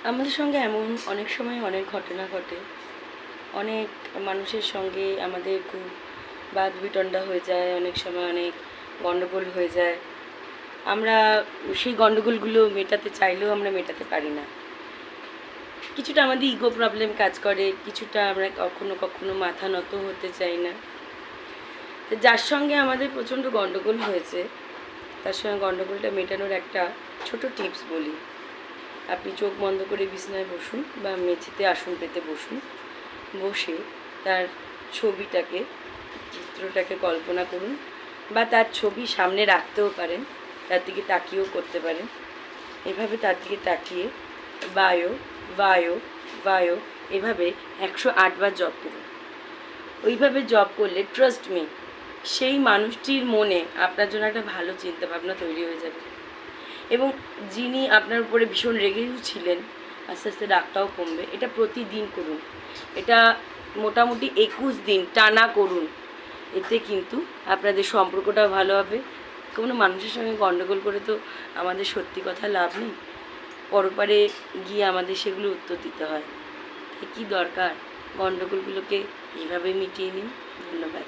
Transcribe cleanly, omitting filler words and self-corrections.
আমাদের সঙ্গে এমন অনেক সময় অনেক ঘটনা ঘটে। অনেক মানুষের সঙ্গে আমাদের খুব বাদবিতণ্ডা হয়ে যায়, অনেক সময় অনেক গণ্ডগোল হয়ে যায়। আমরা সেই গণ্ডগোলগুলো মেটাতে চাইলেও আমরা মেটাতে পারি না। কিছুটা আমাদের ইগো প্রবলেম কাজ করে, কিছুটা আমরা কখনো কখনো মাথা নত হতে চাই না। তো যার সঙ্গে আমাদের প্রচণ্ড গণ্ডগোল হয়েছে তার সঙ্গে গণ্ডগোলটা মেটানোর একটা ছোট টিপস বলি। আপনি চোখ বন্ধ করে বিছানায় বসুন বা মেঝেতে আসন পেতে বসুন। বসে তার ছবিটাকে, চিত্রটাকে কল্পনা করুন, বা তার ছবি সামনে রাখতেও পারেন, তার দিকে তাকিয়েও করতে পারেন। এভাবে তার দিকে তাকিয়ে বায়ো বায়ো বায়ো এভাবে 108 বার জপ করুন। ওইভাবে জপ করলে ট্রাস্ট মি, সেই মানুষটির মনে আপনার জন্য একটা ভালো চিন্তাভাবনা তৈরি হয়ে যাবে, এবং যিনি আপনার উপরে ভীষণ রেগেও ছিলেন আস্তে আস্তে রাগটাও কমবে। এটা প্রতিদিন করুন, এটা মোটামুটি 21 দিন টানা করুন। এতে কিন্তু আপনাদের সম্পর্কটাও ভালো হবে। কোনো মানুষের সঙ্গে গণ্ডগোল করে তো আমাদের সত্যি কথা লাভ নেই, পরপারে গিয়ে আমাদের সেগুলো উত্তর দিতে হয়। তাই কী দরকার, গণ্ডগোলগুলোকে এইভাবে মিটিয়ে নিন। ধন্যবাদ।